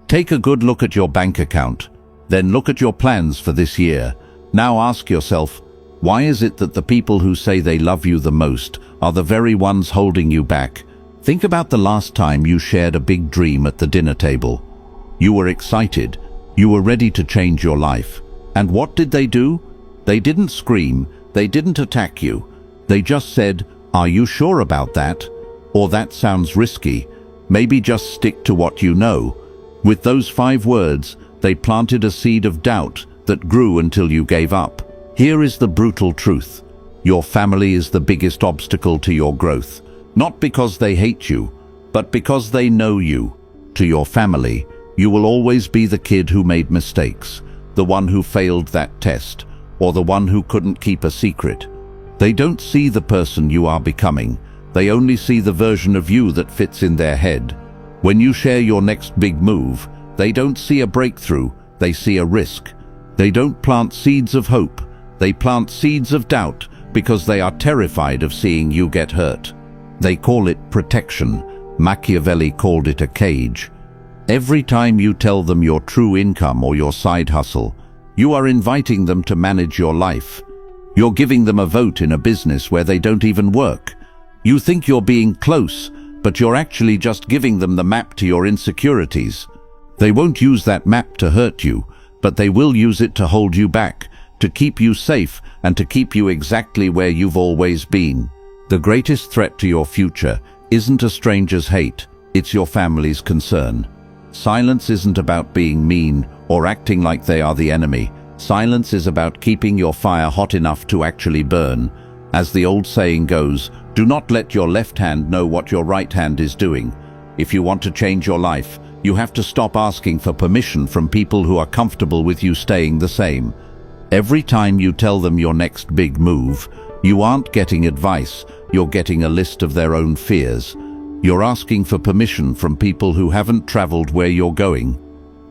Take a good look at your bank account. Then look at your plans for this year. Now ask yourself, why is it that the people who say they love you the most are the very ones holding you back? Think about the last time you shared a big dream at the dinner table. You were excited. You were ready to change your life. And what did they do? They didn't scream. They didn't attack you. They just said, "Are you sure about that? Or that sounds risky. Maybe just stick to what you know." With those 5 words, they planted a seed of doubt that grew until you gave up. Here is the brutal truth. Your family is the biggest obstacle to your growth. Not because they hate you, but because they know you. To your family, you will always be the kid who made mistakes, the one who failed that test, or the one who couldn't keep a secret. They don't see the person you are becoming. They only see the version of you that fits in their head. When you share your next big move, they don't see a breakthrough, they see a risk. They don't plant seeds of hope, they plant seeds of doubt because they are terrified of seeing you get hurt. They call it protection. Machiavelli called it a cage. Every time you tell them your true income or your side hustle, you are inviting them to manage your life. You're giving them a vote in a business where they don't even work. You think you're being close, but you're actually just giving them the map to your insecurities. They won't use that map to hurt you, but they will use it to hold you back, to keep you safe, and to keep you exactly where you've always been. The greatest threat to your future isn't a stranger's hate, it's your family's concern. Silence isn't about being mean or acting like they are the enemy. Silence is about keeping your fire hot enough to actually burn. As the old saying goes, do not let your left hand know what your right hand is doing. If you want to change your life, you have to stop asking for permission from people who are comfortable with you staying the same. Every time you tell them your next big move, you aren't getting advice, you're getting a list of their own fears. You're asking for permission from people who haven't traveled where you're going.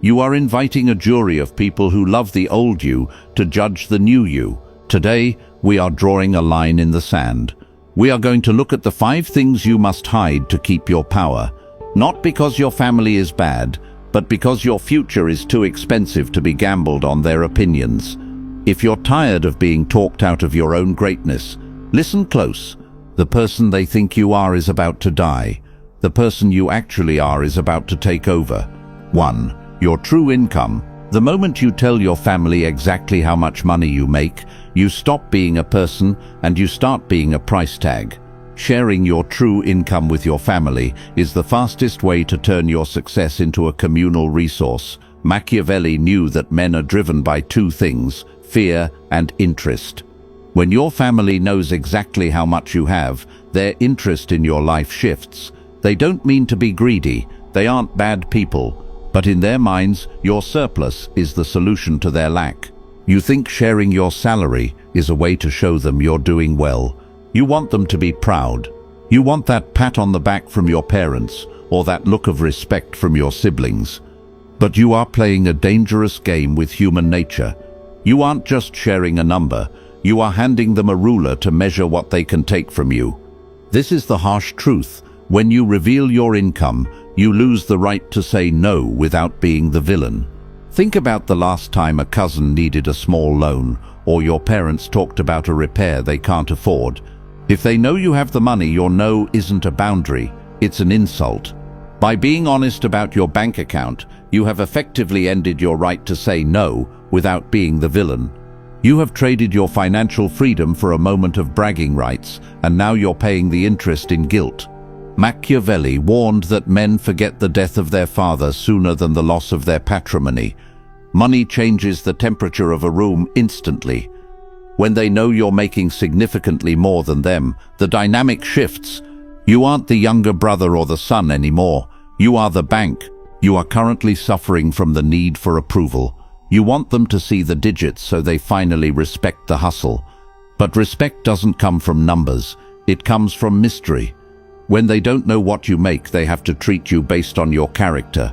You are inviting a jury of people who love the old you to judge the new you. Today, we are drawing a line in the sand. We are going to look at the 5 things you must hide to keep your power. Not because your family is bad, but because your future is too expensive to be gambled on their opinions. If you're tired of being talked out of your own greatness, listen close. The person they think you are is about to die. The person you actually are is about to take over. 1. Your true income. The moment you tell your family exactly how much money you make, you stop being a person and you start being a price tag. Sharing your true income with your family is the fastest way to turn your success into a communal resource. Machiavelli knew that men are driven by 2 things, fear and interest. When your family knows exactly how much you have, their interest in your life shifts. They don't mean to be greedy, they aren't bad people, but in their minds, your surplus is the solution to their lack. You think sharing your salary is a way to show them you're doing well. You want them to be proud. You want that pat on the back from your parents or that look of respect from your siblings. But you are playing a dangerous game with human nature. You aren't just sharing a number, you are handing them a ruler to measure what they can take from you. This is the harsh truth. When you reveal your income, you lose the right to say no without being the villain. Think about the last time a cousin needed a small loan, or your parents talked about a repair they can't afford. If they know you have the money, your no isn't a boundary, it's an insult. By being honest about your bank account, you have effectively ended your right to say no without being the villain. You have traded your financial freedom for a moment of bragging rights, and now you're paying the interest in guilt. Machiavelli warned that men forget the death of their father sooner than the loss of their patrimony. Money changes the temperature of a room instantly. When they know you're making significantly more than them, the dynamic shifts. You aren't the younger brother or the son anymore. You are the bank. You are currently suffering from the need for approval. You want them to see the digits so they finally respect the hustle. But respect doesn't come from numbers. It comes from mystery. When they don't know what you make, they have to treat you based on your character.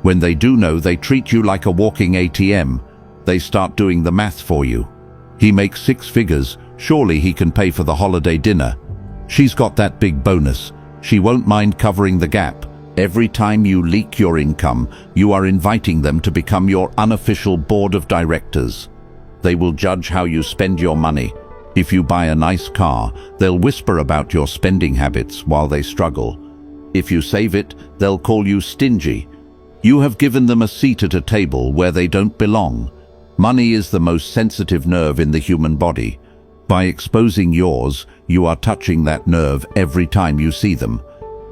When they do know, they treat you like a walking ATM. They start doing the math for you. He makes 6 figures, surely he can pay for the holiday dinner. She's got that big bonus. She won't mind covering the gap. Every time you leak your income, you are inviting them to become your unofficial board of directors. They will judge how you spend your money. If you buy a nice car, they'll whisper about your spending habits while they struggle. If you save it, they'll call you stingy. You have given them a seat at a table where they don't belong. Money is the most sensitive nerve in the human body. By exposing yours, you are touching that nerve every time you see them.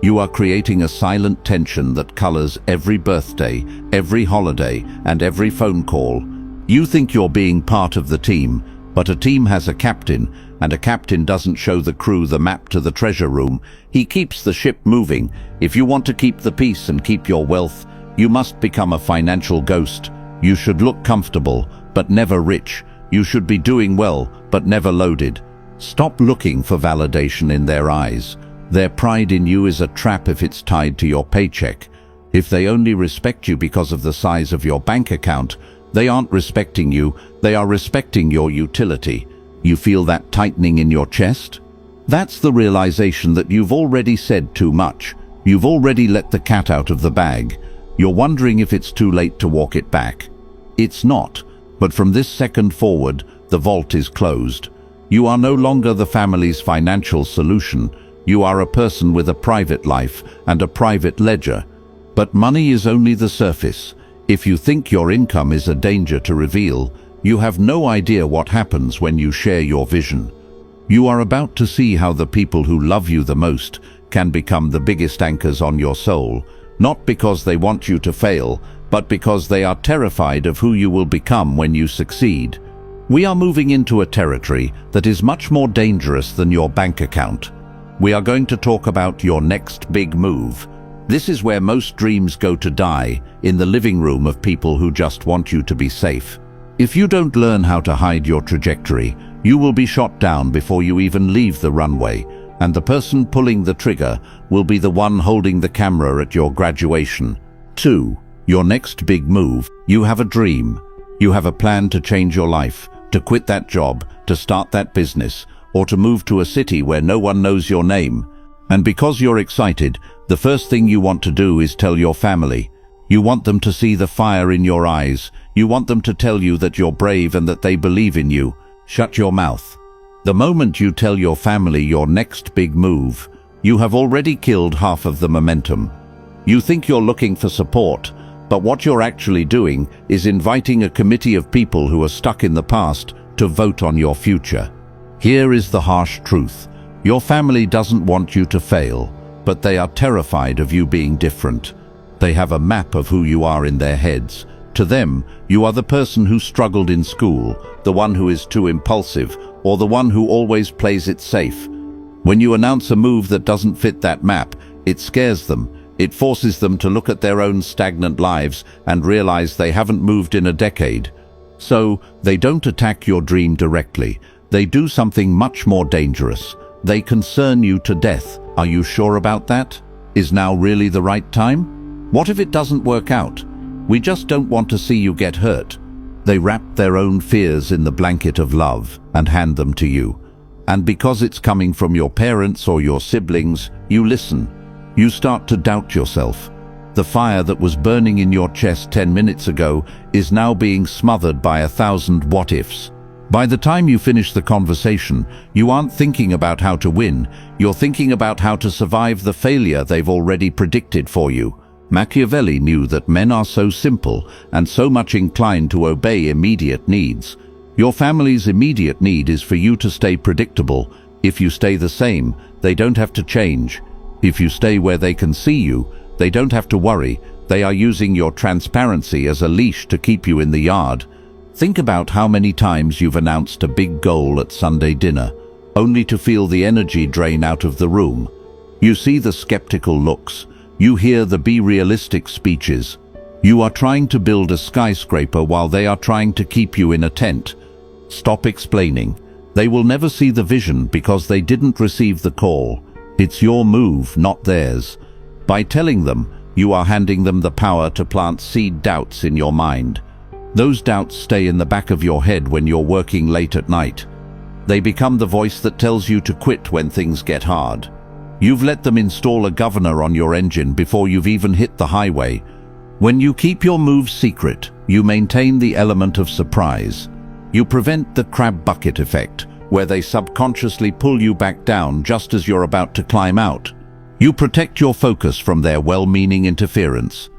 You are creating a silent tension that colors every birthday, every holiday, and every phone call. You think you're being part of the team, but a team has a captain, and a captain doesn't show the crew the map to the treasure room. He keeps the ship moving. If you want to keep the peace and keep your wealth, you must become a financial ghost. You should look comfortable, but never rich. You should be doing well, but never loaded. Stop looking for validation in their eyes. Their pride in you is a trap if it's tied to your paycheck. If they only respect you because of the size of your bank account, they aren't respecting you, they are respecting your utility. You feel that tightening in your chest? That's the realization that you've already said too much. You've already let the cat out of the bag. You're wondering if it's too late to walk it back. It's not, but from this second forward, the vault is closed. You are no longer the family's financial solution. You are a person with a private life and a private ledger. But money is only the surface. If you think your income is a danger to reveal, you have no idea what happens when you share your vision. You are about to see how the people who love you the most can become the biggest anchors on your soul, not because they want you to fail, but because they are terrified of who you will become when you succeed. We are moving into a territory that is much more dangerous than your bank account. We are going to talk about your next big move. This is where most dreams go to die, in the living room of people who just want you to be safe. If you don't learn how to hide your trajectory, you will be shot down before you even leave the runway, and the person pulling the trigger will be the one holding the camera at your graduation. 2. Your next big move. You have a dream. You have a plan to change your life, to quit that job, to start that business, or to move to a city where no one knows your name. And because you're excited, the first thing you want to do is tell your family. You want them to see the fire in your eyes. You want them to tell you that you're brave and that they believe in you. Shut your mouth. The moment you tell your family your next big move, you have already killed half of the momentum. You think you're looking for support, but what you're actually doing is inviting a committee of people who are stuck in the past to vote on your future. Here is the harsh truth. Your family doesn't want you to fail, but they are terrified of you being different. They have a map of who you are in their heads. To them, you are the person who struggled in school, the one who is too impulsive, or the one who always plays it safe. When you announce a move that doesn't fit that map, it scares them. It forces them to look at their own stagnant lives and realize they haven't moved in a decade. So, they don't attack your dream directly. They do something much more dangerous. They concern you to death. Are you sure about that? Is now really the right time? What if it doesn't work out? We just don't want to see you get hurt. They wrap their own fears in the blanket of love and hand them to you. And because it's coming from your parents or your siblings, you listen. You start to doubt yourself. The fire that was burning in your chest 10 minutes ago is now being smothered by 1,000 what-ifs. By the time you finish the conversation, you aren't thinking about how to win, you're thinking about how to survive the failure they've already predicted for you. Machiavelli knew that men are so simple and so much inclined to obey immediate needs. Your family's immediate need is for you to stay predictable. If you stay the same, they don't have to change. If you stay where they can see you, they don't have to worry. They are using your transparency as a leash to keep you in the yard. Think about how many times you've announced a big goal at Sunday dinner, only to feel the energy drain out of the room. You see the skeptical looks. You hear the be realistic speeches. You are trying to build a skyscraper while they are trying to keep you in a tent. Stop explaining. They will never see the vision because they didn't receive the call. It's your move, not theirs. By telling them, you are handing them the power to plant seed doubts in your mind. Those doubts stay in the back of your head when you're working late at night. They become the voice that tells you to quit when things get hard. You've let them install a governor on your engine before you've even hit the highway. When you keep your moves secret, you maintain the element of surprise. You prevent the crab bucket effect, where they subconsciously pull you back down just as you're about to climb out. You protect your focus from their well-meaning interference.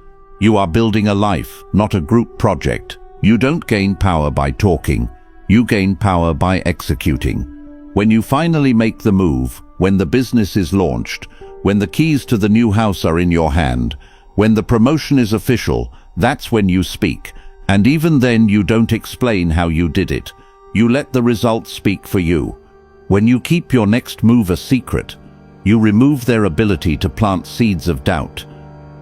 You are building a life, not a group project. You don't gain power by talking. You gain power by executing. When you finally make the move, when the business is launched, when the keys to the new house are in your hand, when the promotion is official, that's when you speak. And even then you don't explain how you did it. You let the results speak for you. When you keep your next move a secret, you remove their ability to plant seeds of doubt.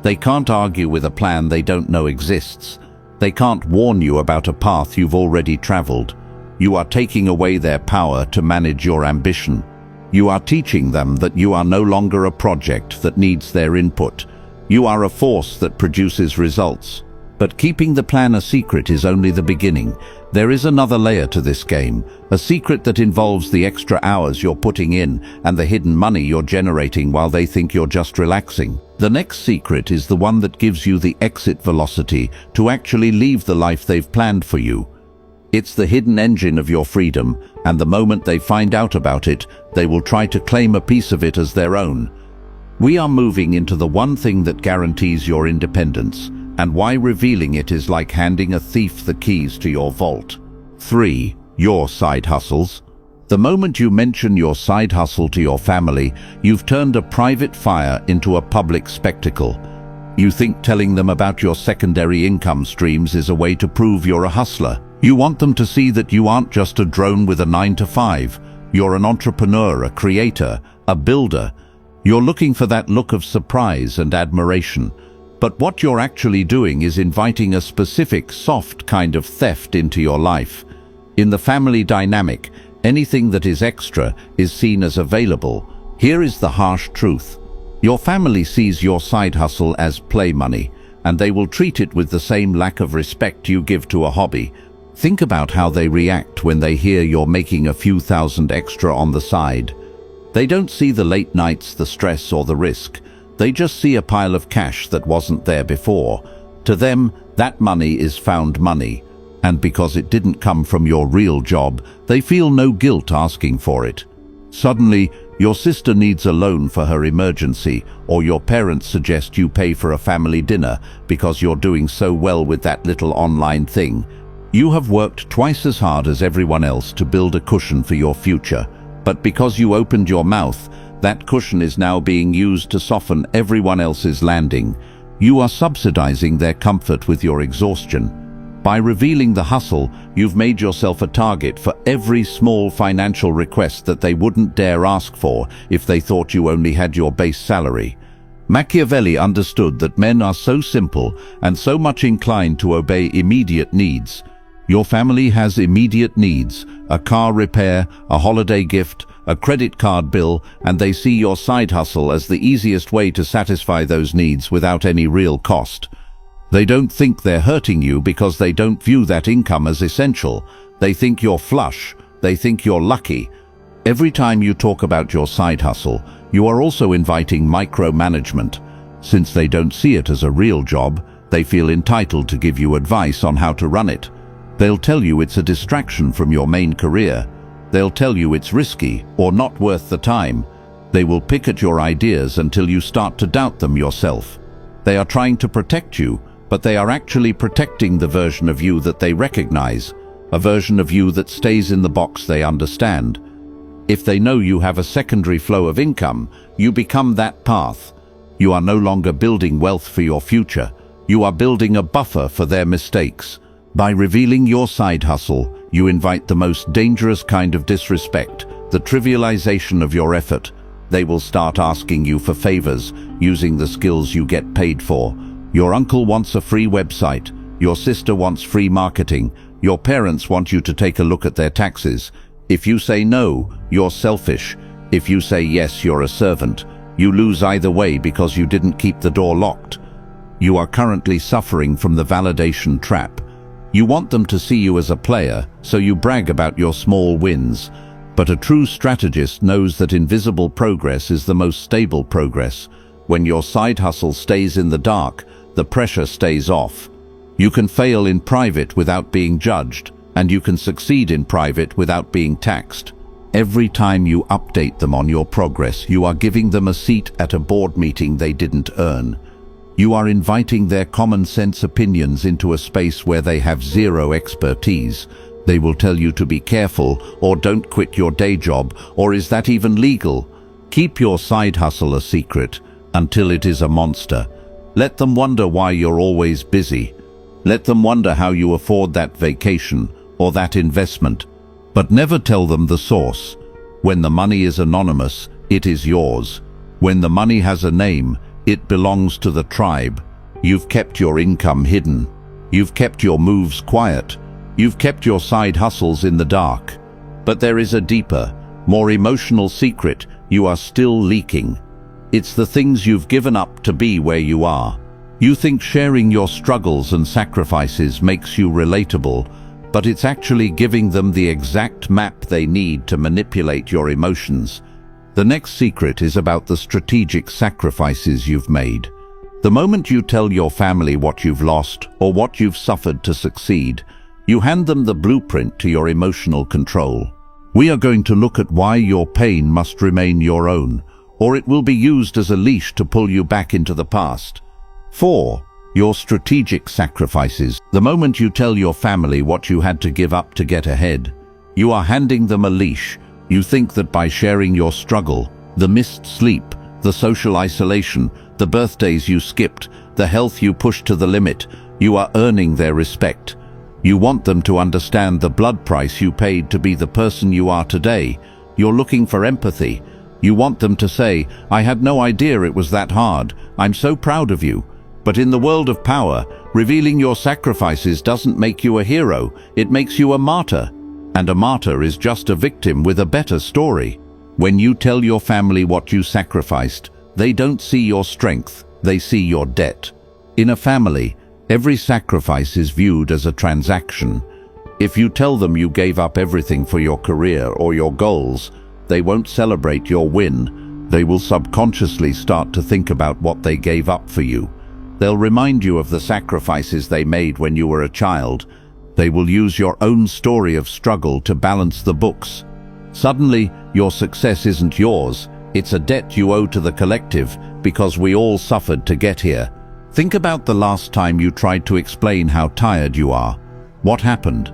They can't argue with a plan they don't know exists. They can't warn you about a path you've already traveled. You are taking away their power to manage your ambition. You are teaching them that you are no longer a project that needs their input. You are a force that produces results. But keeping the plan a secret is only the beginning. There is another layer to this game, a secret that involves the extra hours you're putting in and the hidden money you're generating while they think you're just relaxing. The next secret is the one that gives you the exit velocity to actually leave the life they've planned for you. It's the hidden engine of your freedom, and the moment they find out about it, they will try to claim a piece of it as their own. We are moving into the one thing that guarantees your independence, and why revealing it is like handing a thief the keys to your vault. 3. Your side hustles. The moment you mention your side hustle to your family, you've turned a private fire into a public spectacle. You think telling them about your secondary income streams is a way to prove you're a hustler. You want them to see that you aren't just a drone with a 9-to-5. You're an entrepreneur, a creator, a builder. You're looking for that look of surprise and admiration. But what you're actually doing is inviting a specific, soft kind of theft into your life. In the family dynamic, anything that is extra is seen as available. Here is the harsh truth. Your family sees your side hustle as play money, and they will treat it with the same lack of respect you give to a hobby. Think about how they react when they hear you're making a few thousand extra on the side. They don't see the late nights, the stress, or the risk. They just see a pile of cash that wasn't there before. To them, that money is found money. And because it didn't come from your real job, they feel no guilt asking for it. Suddenly, your sister needs a loan for her emergency, or your parents suggest you pay for a family dinner because you're doing so well with that little online thing. You have worked twice as hard as everyone else to build a cushion for your future, but because you opened your mouth, that cushion is now being used to soften everyone else's landing. You are subsidizing their comfort with your exhaustion. By revealing the hustle, you've made yourself a target for every small financial request that they wouldn't dare ask for if they thought you only had your base salary. Machiavelli understood that men are so simple and so much inclined to obey immediate needs. Your family has immediate needs, a car repair, a holiday gift, a credit card bill, and they see your side hustle as the easiest way to satisfy those needs without any real cost. They don't think they're hurting you because they don't view that income as essential. They think you're flush. They think you're lucky. Every time you talk about your side hustle, you are also inviting micromanagement. Since they don't see it as a real job, they feel entitled to give you advice on how to run it. They'll tell you it's a distraction from your main career. They'll tell you it's risky or not worth the time. They will pick at your ideas until you start to doubt them yourself. They are trying to protect you, but they are actually protecting the version of you that they recognize, a version of you that stays in the box they understand. If they know you have a secondary flow of income, you become that path. You are no longer building wealth for your future. You are building a buffer for their mistakes. By revealing your side hustle, you invite the most dangerous kind of disrespect, the trivialization of your effort. They will start asking you for favors, using the skills you get paid for. Your uncle wants a free website. Your sister wants free marketing. Your parents want you to take a look at their taxes. If you say no, you're selfish. If you say yes, you're a servant. You lose either way because you didn't keep the door locked. You are currently suffering from the validation trap. You want them to see you as a player, so you brag about your small wins. But a true strategist knows that invisible progress is the most stable progress. When your side hustle stays in the dark, the pressure stays off. You can fail in private without being judged, and you can succeed in private without being taxed. Every time you update them on your progress, you are giving them a seat at a board meeting they didn't earn. You are inviting their common sense opinions into a space where they have zero expertise. They will tell you to be careful, or don't quit your day job, or is that even legal? Keep your side hustle a secret until it is a monster. Let them wonder why you're always busy. Let them wonder how you afford that vacation or that investment. But never tell them the source. When the money is anonymous, it is yours. When the money has a name, it belongs to the tribe. You've kept your income hidden. You've kept your moves quiet. You've kept your side hustles in the dark. But there is a deeper, more emotional secret you are still leaking. It's the things you've given up to be where you are. You think sharing your struggles and sacrifices makes you relatable, but it's actually giving them the exact map they need to manipulate your emotions. The next secret is about the strategic sacrifices you've made. The moment you tell your family what you've lost or what you've suffered to succeed, you hand them the blueprint to your emotional control. We are going to look at why your pain must remain your own, or it will be used as a leash to pull you back into the past. 4. Your strategic sacrifices. The moment you tell your family what you had to give up to get ahead, you are handing them a leash. You think that by sharing your struggle, the missed sleep, the social isolation, the birthdays you skipped, the health you pushed to the limit, you are earning their respect. You want them to understand the blood price you paid to be the person you are today. You're looking for empathy. You want them to say, "I had no idea it was that hard. I'm so proud of you." But in the world of power, revealing your sacrifices doesn't make you a hero, it makes you a martyr. And a martyr is just a victim with a better story. When you tell your family what you sacrificed, they don't see your strength, they see your debt. In a family, every sacrifice is viewed as a transaction. If you tell them you gave up everything for your career or your goals, they won't celebrate your win. They will subconsciously start to think about what they gave up for you. They'll remind you of the sacrifices they made when you were a child. They will use your own story of struggle to balance the books. Suddenly, your success isn't yours. It's a debt you owe to the collective because we all suffered to get here. Think about the last time you tried to explain how tired you are. What happened?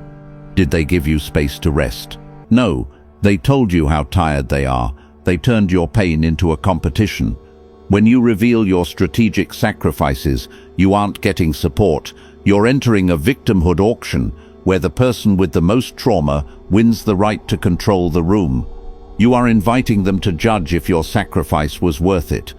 Did they give you space to rest? No, they told you how tired they are. They turned your pain into a competition. When you reveal your strategic sacrifices, you aren't getting support. You're entering a victimhood auction where the person with the most trauma wins the right to control the room. You are inviting them to judge if your sacrifice was worth it.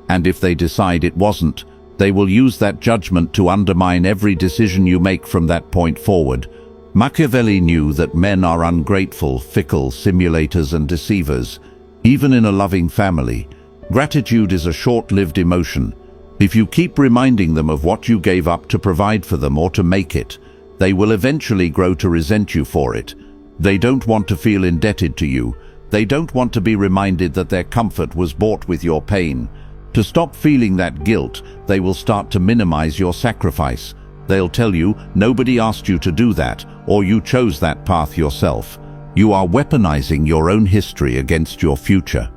And if they decide it wasn't, they will use that judgment to undermine every decision you make from that point forward. Machiavelli knew that men are ungrateful, fickle, simulators and deceivers. Even in a loving family, gratitude is a short-lived emotion. If you keep reminding them of what you gave up to provide for them or to make it, they will eventually grow to resent you for it. They don't want to feel indebted to you. They don't want to be reminded that their comfort was bought with your pain. To stop feeling that guilt, they will start to minimize your sacrifice. They'll tell you, nobody asked you to do that, or you chose that path yourself. You are weaponizing your own history against your future.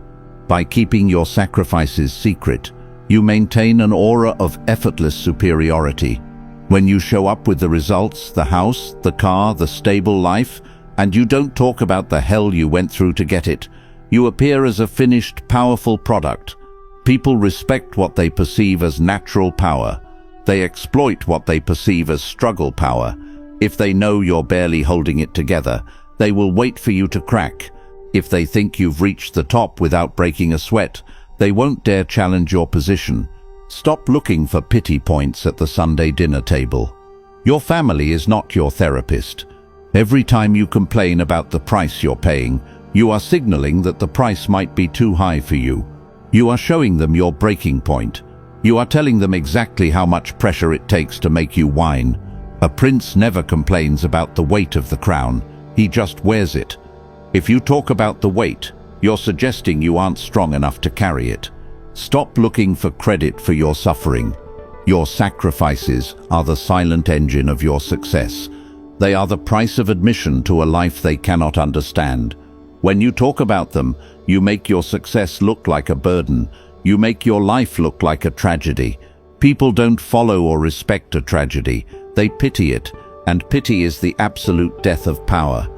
By keeping your sacrifices secret, you maintain an aura of effortless superiority. When you show up with the results, the house, the car, the stable life, and you don't talk about the hell you went through to get it, you appear as a finished, powerful product. People respect what they perceive as natural power. They exploit what they perceive as struggle power. If they know you're barely holding it together, they will wait for you to crack. If they think you've reached the top without breaking a sweat, they won't dare challenge your position. Stop looking for pity points at the Sunday dinner table. Your family is not your therapist. Every time you complain about the price you're paying, you are signaling that the price might be too high for you. You are showing them your breaking point. You are telling them exactly how much pressure it takes to make you whine. A prince never complains about the weight of the crown. He just wears it. If you talk about the weight, you're suggesting you aren't strong enough to carry it. Stop looking for credit for your suffering. Your sacrifices are the silent engine of your success. They are the price of admission to a life they cannot understand. When you talk about them, you make your success look like a burden. You make your life look like a tragedy. People don't follow or respect a tragedy. They pity it, and pity is the absolute death of power.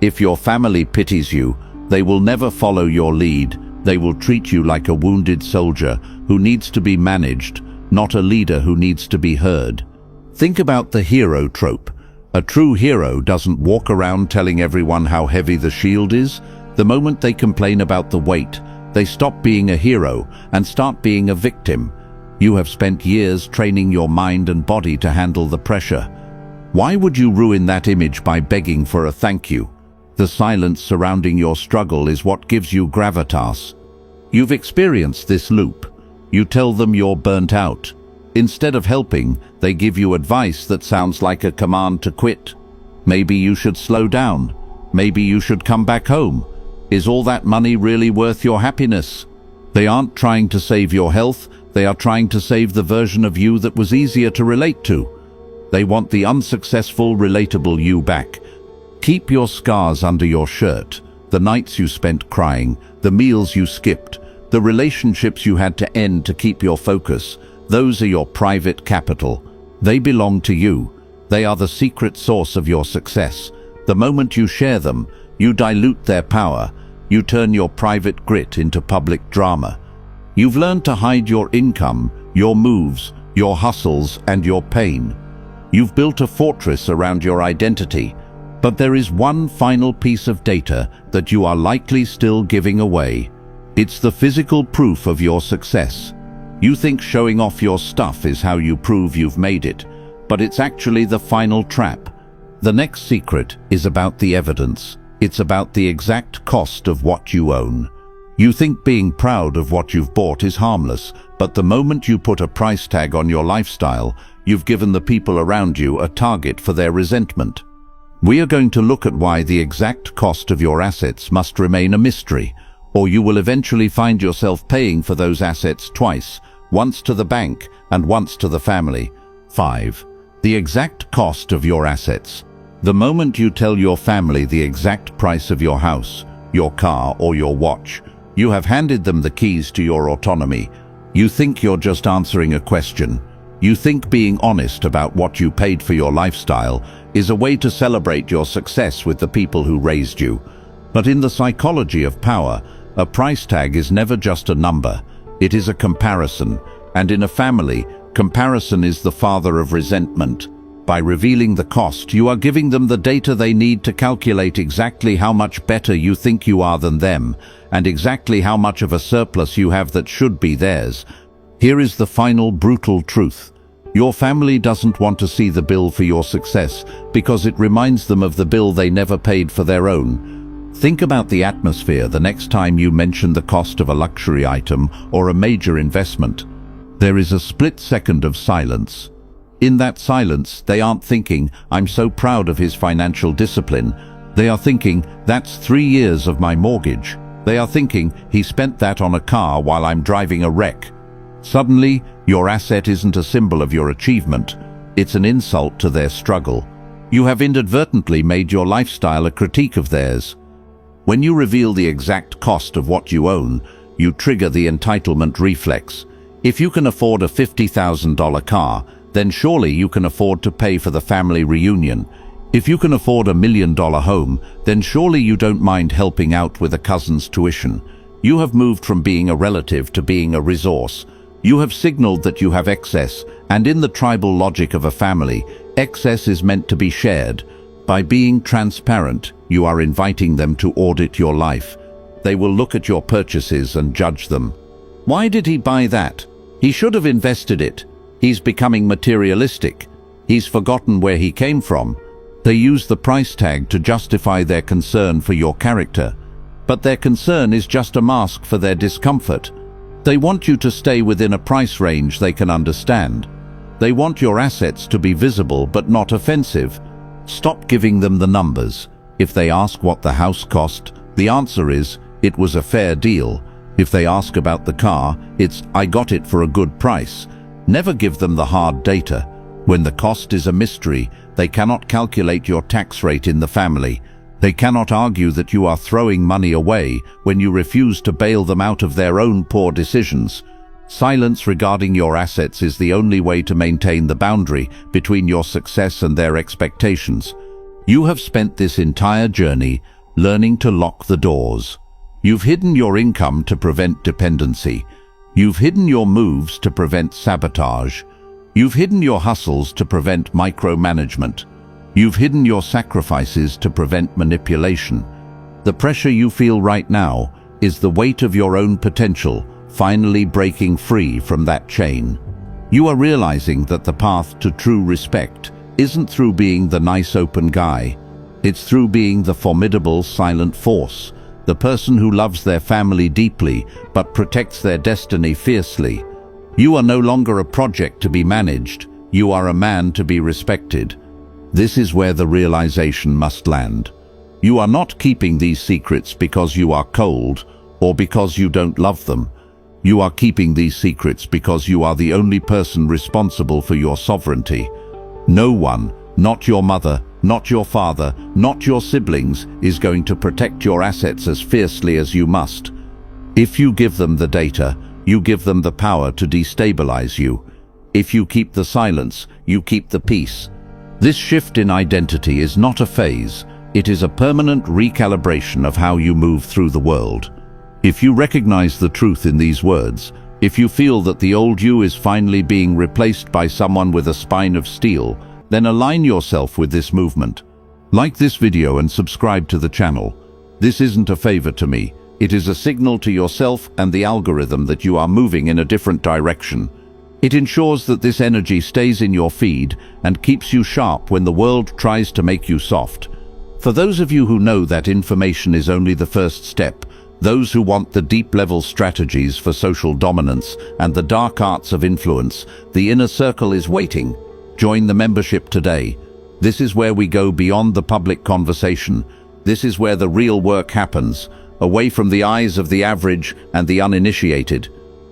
If your family pities you, they will never follow your lead. They will treat you like a wounded soldier who needs to be managed, not a leader who needs to be heard. Think about the hero trope. A true hero doesn't walk around telling everyone how heavy the shield is. The moment they complain about the weight, they stop being a hero and start being a victim. You have spent years training your mind and body to handle the pressure. Why would you ruin that image by begging for a thank you? The silence surrounding your struggle is what gives you gravitas. You've experienced this loop. You tell them you're burnt out. Instead of helping, they give you advice that sounds like a command to quit. Maybe you should slow down. Maybe you should come back home. Is all that money really worth your happiness? They aren't trying to save your health. They are trying to save the version of you that was easier to relate to. They want the unsuccessful, relatable you back. Keep your scars under your shirt. The nights you spent crying, the meals you skipped, the relationships you had to end to keep your focus. Those are your private capital. They belong to you. They are the secret source of your success. The moment you share them, you dilute their power. You turn your private grit into public drama. You've learned to hide your income, your moves, your hustles, and your pain. You've built a fortress around your identity. But there is one final piece of data that you are likely still giving away. It's the physical proof of your success. You think showing off your stuff is how you prove you've made it, but it's actually the final trap. The next secret is about the evidence. It's about the exact cost of what you own. You think being proud of what you've bought is harmless, but the moment you put a price tag on your lifestyle, you've given the people around you a target for their resentment. We are going to look at why the exact cost of your assets must remain a mystery, or you will eventually find yourself paying for those assets twice, once to the bank and once to the family. 5. The exact cost of your assets. The moment you tell your family the exact price of your house, your car, or your watch, you have handed them the keys to your autonomy. You think you're just answering a question. You think being honest about what you paid for your lifestyle is a way to celebrate your success with the people who raised you. But in the psychology of power, a price tag is never just a number. It is a comparison. And in a family, comparison is the father of resentment. By revealing the cost, you are giving them the data they need to calculate exactly how much better you think you are than them, and exactly how much of a surplus you have that should be theirs. Here is the final brutal truth. Your family doesn't want to see the bill for your success because it reminds them of the bill they never paid for their own. Think about the atmosphere the next time you mention the cost of a luxury item or a major investment. There is a split second of silence. In that silence, they aren't thinking, "I'm so proud of his financial discipline." They are thinking, "That's 3 years of my mortgage." They are thinking, "He spent that on a car while I'm driving a wreck." Suddenly, your asset isn't a symbol of your achievement. It's an insult to their struggle. You have inadvertently made your lifestyle a critique of theirs. When you reveal the exact cost of what you own, you trigger the entitlement reflex. If you can afford a $50,000 car, then surely you can afford to pay for the family reunion. If you can afford $1 million home, then surely you don't mind helping out with a cousin's tuition. You have moved from being a relative to being a resource. You have signaled that you have excess, and in the tribal logic of a family, excess is meant to be shared. By being transparent, you are inviting them to audit your life. They will look at your purchases and judge them. Why did he buy that? He should have invested it. He's becoming materialistic. He's forgotten where he came from. They use the price tag to justify their concern for your character. But their concern is just a mask for their discomfort. They want you to stay within a price range they can understand. They want your assets to be visible but not offensive. Stop giving them the numbers. If they ask what the house cost, the answer is, it was a fair deal. If they ask about the car, it's, I got it for a good price. Never give them the hard data. When the cost is a mystery, they cannot calculate your tax rate in the family. They cannot argue that you are throwing money away when you refuse to bail them out of their own poor decisions. Silence regarding your assets is the only way to maintain the boundary between your success and their expectations. You have spent this entire journey learning to lock the doors. You've hidden your income to prevent dependency. You've hidden your moves to prevent sabotage. You've hidden your hustles to prevent micromanagement. You've hidden your sacrifices to prevent manipulation. The pressure you feel right now is the weight of your own potential finally breaking free from that chain. You are realizing that the path to true respect isn't through being the nice open guy. It's through being the formidable silent force, the person who loves their family deeply but protects their destiny fiercely. You are no longer a project to be managed. You are a man to be respected. This is where the realization must land. You are not keeping these secrets because you are cold or because you don't love them. You are keeping these secrets because you are the only person responsible for your sovereignty. No one, not your mother, not your father, not your siblings, is going to protect your assets as fiercely as you must. If you give them the data, you give them the power to destabilize you. If you keep the silence, you keep the peace. This shift in identity is not a phase. It is a permanent recalibration of how you move through the world. If you recognize the truth in these words, if you feel that the old you is finally being replaced by someone with a spine of steel, then align yourself with this movement. Like this video and subscribe to the channel. This isn't a favor to me. It is a signal to yourself and the algorithm that you are moving in a different direction. It ensures that this energy stays in your feed and keeps you sharp when the world tries to make you soft. For those of you who know that information is only the first step, those who want the deep-level strategies for social dominance and the dark arts of influence, the inner circle is waiting. Join the membership today. This is where we go beyond the public conversation. This is where the real work happens, away from the eyes of the average and the uninitiated.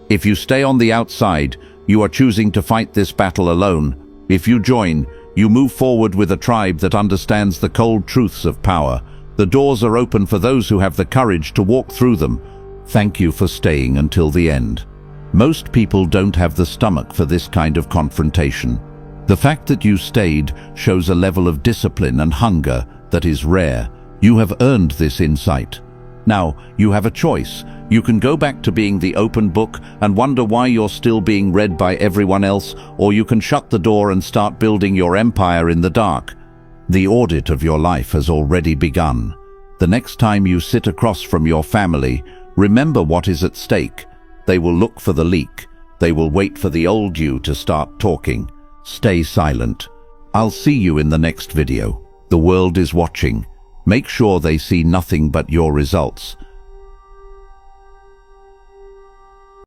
If you stay on the outside, you are choosing to fight this battle alone. If you join, you move forward with a tribe that understands the cold truths of power. The doors are open for those who have the courage to walk through them. Thank you for staying until the end. Most people don't have the stomach for this kind of confrontation. The fact that you stayed shows a level of discipline and hunger that is rare. You have earned this insight. Now, you have a choice. You can go back to being the open book and wonder why you're still being read by everyone else, or you can shut the door and start building your empire in the dark. The audit of your life has already begun. The next time you sit across from your family, remember what is at stake. They will look for the leak. They will wait for the old you to start talking. Stay silent. I'll see you in the next video. The world is watching. Make sure they see nothing but your results.